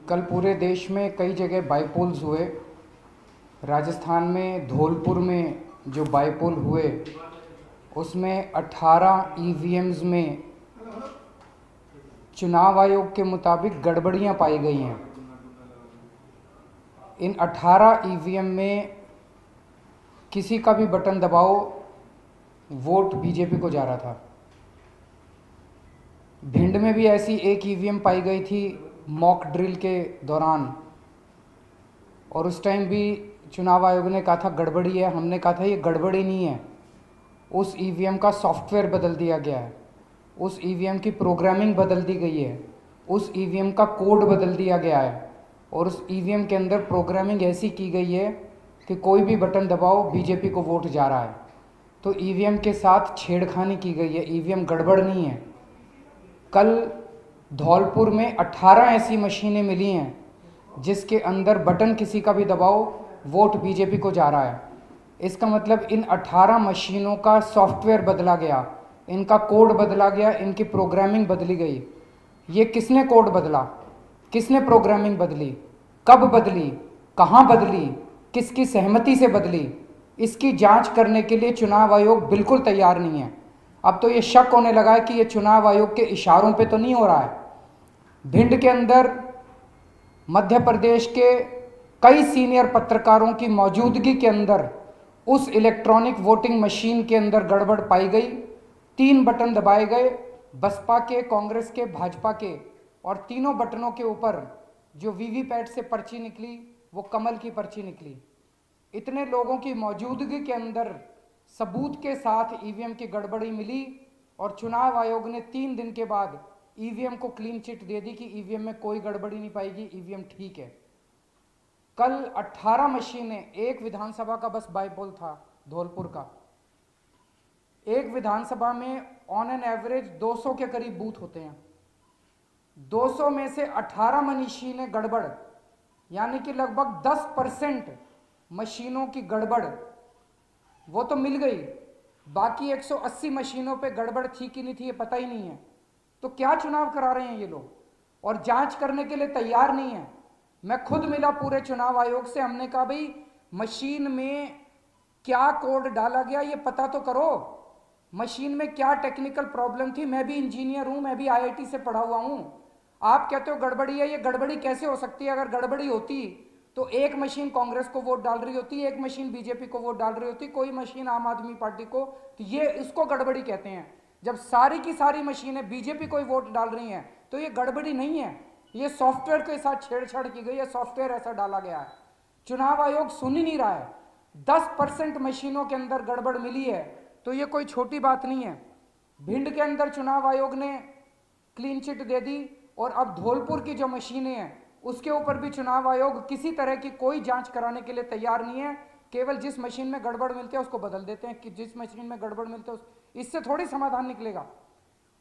कल पूरे देश में कई जगह बाईपोल्स हुए। राजस्थान में धौलपुर में जो बाईपोल हुए उसमें 18 ईवीएम्स में चुनाव आयोग के मुताबिक गड़बड़ियां पाई गई हैं। इन 18 ईवीएम में किसी का भी बटन दबाओ वोट बीजेपी को जा रहा था। भिंड में भी ऐसी एक ईवीएम पाई गई थी मॉक ड्रिल के दौरान, और उस टाइम भी चुनाव आयोग ने कहा था गड़बड़ी है। हमने कहा था ये गड़बड़ी नहीं है, उस ईवीएम का सॉफ्टवेयर बदल दिया गया है, उस ईवीएम की प्रोग्रामिंग बदल दी गई है, उस ईवीएम का कोड बदल दिया गया है, और उस ईवीएम के अंदर प्रोग्रामिंग ऐसी की गई है कि कोई भी बटन दबाओ बीजेपी को वोट जा रहा है। तो ईवीएम के साथ छेड़खानी की गई है, ईवीएम गड़बड़ नहीं है। कल धौलपुर में 18 ऐसी मशीनें मिली हैं जिसके अंदर बटन किसी का भी दबाओ वोट बीजेपी को जा रहा है। इसका मतलब इन 18 मशीनों का सॉफ्टवेयर बदला गया, इनका कोड बदला गया, इनकी प्रोग्रामिंग बदली गई। ये किसने कोड बदला, किसने प्रोग्रामिंग बदली, कब बदली, कहाँ बदली, किसकी सहमति से बदली, इसकी जांच करने के लिए चुनाव आयोग बिल्कुल तैयार नहीं है। अब तो ये शक होने लगा है कि ये चुनाव आयोग के इशारों पे तो नहीं हो रहा है। भिंड के अंदर मध्य प्रदेश के कई सीनियर पत्रकारों की मौजूदगी के अंदर उस इलेक्ट्रॉनिक वोटिंग मशीन के अंदर गड़बड़ पाई गई। 3 बटन दबाए गए, बसपा के, कांग्रेस के, भाजपा के, और तीनों बटनों के ऊपर जो वीवीपैट से पर्ची निकली वो कमल की पर्ची निकली। इतने लोगों की मौजूदगी के अंदर सबूत के साथ ईवीएम की गड़बड़ी मिली, और चुनाव आयोग ने 3 दिन के बाद ईवीएम को क्लीन चिट दे दी कि ईवीएम में कोई गड़बड़ी नहीं पाएगी, ईवीएम ठीक है। कल 18 मशीनें, एक विधानसभा का बस बाईपोल था धौलपुर का। एक विधानसभा में ऑन एन एवरेज 200 के करीब बूथ होते हैं। 200 में से 18 मशीनें गड़बड़, यानी कि लगभग 10% मशीनों की गड़बड़ वो तो मिल गई। बाकी 180 मशीनों पे गड़बड़ थी कि नहीं थी ये पता ही नहीं है। तो क्या चुनाव करा रहे हैं ये लोग, और जांच करने के लिए तैयार नहीं है। मैं खुद मिला पूरे चुनाव आयोग से, हमने कहा भाई मशीन में क्या कोड डाला गया ये पता तो करो, मशीन में क्या टेक्निकल प्रॉब्लम थी। मैं भी इंजीनियर हूं, मैं भी आईआईटी से पढ़ा हुआ हूं। आप कहते हो गड़बड़ी है, ये गड़बड़ी कैसे हो सकती है? अगर गड़बड़ी होती तो एक मशीन कांग्रेस को वोट डाल रही होती, एक मशीन बीजेपी को वोट डाल रही होती, कोई मशीन आम आदमी पार्टी को, तो ये इसको गड़बड़ी कहते हैं। जब सारी की सारी मशीनें बीजेपी को ही वोट डाल रही हैं तो ये गड़बड़ी नहीं है, ये सॉफ्टवेयर के साथ छेड़छाड़ की गई है, सॉफ्टवेयर ऐसा डाला गया है। चुनाव आयोग सुन ही नहीं रहा है। 10% मशीनों के अंदर गड़बड़ मिली है तो ये कोई छोटी बात नहीं है। भिंड के अंदर चुनाव आयोग ने क्लीन चिट दे दी, और अब धौलपुर की जो मशीनें हैं उसके ऊपर भी चुनाव आयोग किसी तरह की कोई जांच कराने के लिए तैयार नहीं है। केवल जिस मशीन में गड़बड़ मिलती है उसको बदल देते हैं कि जिस मशीन में गड़बड़ मिलती है इससे थोड़ी समाधान निकलेगा।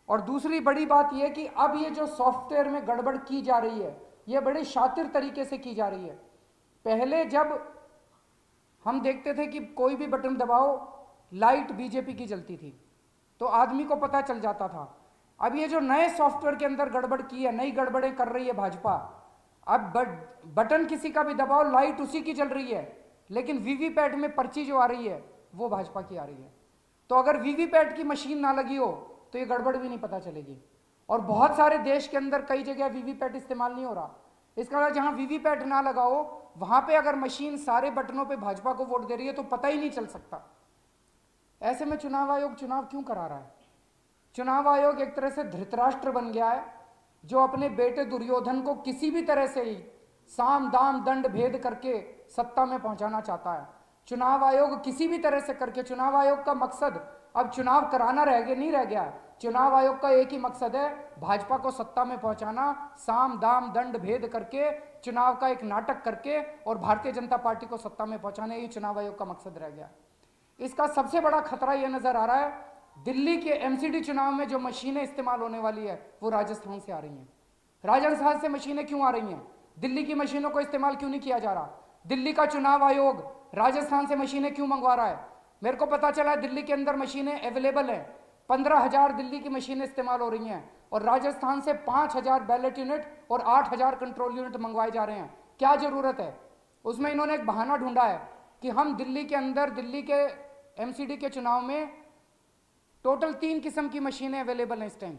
और दूसरी बड़ी बात यह कि अब ये जो सॉफ्टवेयर में गड़बड़ की जा रही है ये बड़े शातिर तरीके से की जा रही है। पहले जब हम देखते थे कि कोई भी बटन दबाओ लाइट बीजेपी की जलती थी तो आदमी को पता चल जाता था। अब ये जो नए सॉफ्टवेयर के अंदर गड़बड़ की है, नई गड़बड़ें कर रही है भाजपा। अब बटन किसी का भी दबाओ लाइट उसी की जल रही है, लेकिन वीवीपैट में पर्ची जो आ रही है वो भाजपा की आ रही है। तो अगर वीवीपैट की मशीन ना लगी हो तो ये गड़बड़ भी नहीं पता चलेगी। और बहुत सारे देश के अंदर कई जगह वीवीपैट इस्तेमाल नहीं हो रहा। इसका मतलब जहां वीवीपैट ना लगाओ वहां पे अगर मशीन सारे बटनों पे भाजपा को वोट दे रही है तो पता ही नहीं चल सकता। ऐसे में चुनाव आयोग चुनाव क्यों करा रहा है? चुनाव आयोग एक तरह से धृतराष्ट्र बन गया है जो अपने बेटे दुर्योधन को किसी भी तरह से ही साम दाम दंड भेद करके सत्ता में पहुंचाना चाहता है। चुनाव आयोग किसी भी तरह से करके, चुनाव आयोग का मकसद अब चुनाव कराना नहीं रह गया। चुनाव आयोग का एक ही मकसद है, भाजपा को सत्ता में पहुंचाना, साम दाम दंड भेद करके, चुनाव का एक नाटक करके, और भारतीय जनता पार्टी को सत्ता में पहुंचाना, ये चुनाव आयोग का मकसद रह गया। इसका सबसे बड़ा खतरा यह नजर आ रहा है, दिल्ली के एमसीडी चुनाव में जो मशीनें इस्तेमाल होने वाली है वो राजस्थान से आ रही हैं। राजस्थान से मशीनें क्यों आ रही हैं? दिल्ली की मशीनों को इस्तेमाल क्यों नहीं किया जा रहा? दिल्ली का चुनाव आयोग राजस्थान से मशीनें क्यों मंगवा रहा है? मेरे को पता चला दिल्ली के अंदर मशीनें अवेलेबल है, 15,000 दिल्ली की मशीनें इस्तेमाल हो रही हैं, और राजस्थान से 5,000 बैलेट यूनिट और 8,000 कंट्रोल यूनिट मंगवाए जा रहे हैं। क्या जरूरत है? उसमें इन्होंने एक बहाना ढूंढा है कि हम दिल्ली के अंदर, दिल्ली के एमसीडी के चुनाव में टोटल 3 किस्म की मशीनें अवेलेबल हैं इस टाइम,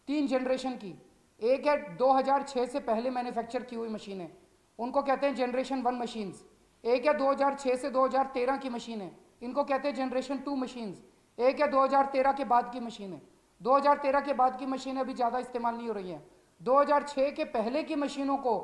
3 जनरेशन की। एक है 2006 से पहले मैन्युफैक्चर की हुई मशीनें, उनको कहते हैं जनरेशन 1 मशीन्स। एक है 2006 से 2013 की मशीनें, इनको कहते हैं जनरेशन 2 मशीन्स। एक है 2013 के बाद की मशीनें। 2013 के बाद की मशीनें अभी ज़्यादा इस्तेमाल नहीं हो रही हैं। 2006 के पहले की मशीनों को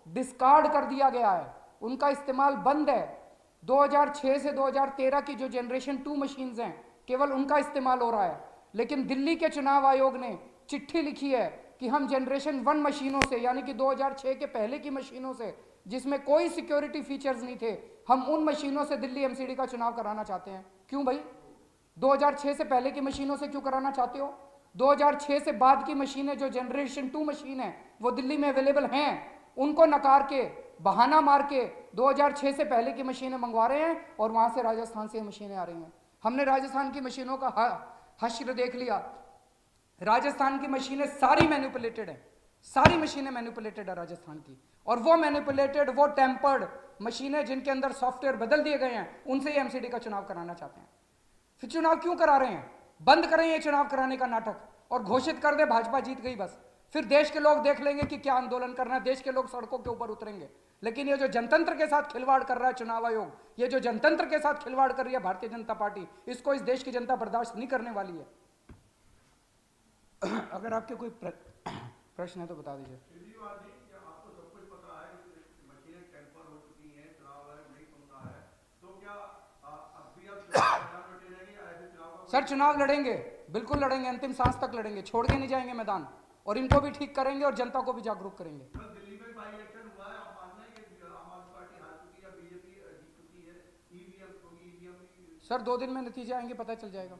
डिस्कार्ड कर दिया गया है, उनका इस्तेमाल बंद है। 2006 से 2013 की जो जनरेशन 2 मशीन्स हैं, केवल उनका इस्तेमाल हो रहा है। लेकिन दिल्ली के चुनाव आयोग ने चिट्ठी लिखी है कि हम जनरेशन 1 मशीनों से, यानी कि 2006 के पहले की मशीनों से, जिसमें कोई सिक्योरिटी फीचर्स नहीं थे, हम उन मशीनों से दिल्ली एमसीडी का चुनाव कराना चाहते हैं। क्यों भाई? 2006 से पहले की मशीनों से क्यों कराना चाहते हो? 2006 से बाद की मशीनें जो जनरेशन 2 मशीन है वो दिल्ली में अवेलेबल हैं, उनको नकार के, बहाना मार के 2006 से पहले की मशीनें मंगवा रहे हैं और वहां से राजस्थान से मशीनें आ रही हैं। हमने राजस्थान की मशीनों का हश्र देख लिया। राजस्थान की मशीनें सारी मैनिपुलेटेड है, सारी मशीनें मैनिपुलेटेड है राजस्थान की। और वो मैनिपुलेटेड, वो टेम्पर्ड मशीनें जिनके अंदर सॉफ्टवेयर बदल दिए गए हैं, उनसे ही एमसीडी का चुनाव कराना चाहते हैं। फिर चुनाव क्यों करा रहे हैं? बंद करें ये चुनाव कराने का नाटक और घोषित कर दे भाजपा जीत गई बस। फिर देश के लोग देख लेंगे कि क्या आंदोलन करना है, देश के लोग सड़कों के ऊपर उतरेंगे। लेकिन ये जो जनतंत्र के साथ खिलवाड़ कर रहा है चुनाव आयोग, ये जो जनतंत्र के साथ खिलवाड़ कर रही है भारतीय जनता पार्टी, इसको इस देश की जनता बर्दाश्त नहीं करने वाली है। अगर आपके कोई प्रश्न है तो बता दीजिए। सर चुनाव लड़ेंगे, बिल्कुल लड़ेंगे, अंतिम सांस तक लड़ेंगे, छोड़ के नहीं जाएंगे मैदान, और इनको भी ठीक करेंगे और जनता को भी जागरूक करेंगे। दिल्ली में बाई इलेक्शन हुआ है, आप मानना है कि आम आदमी पार्टी हार चुकी है, बीजेपी जीत चुकी है, ईवीएम सर 2 दिन में नतीजे आएंगे, पता चल जाएगा।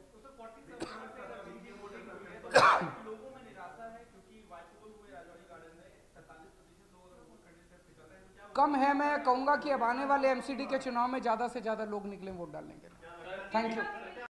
लोगों में निराशा है क्योंकि वाइसबोल हुए राजौरी गार्डन में 47% लोग कम है। मैं कहूंगा कि अब आने वाले एमसीडी के चुनाव में ज्यादा से ज्यादा लोग निकले वोट डालने के लिए। Thank you.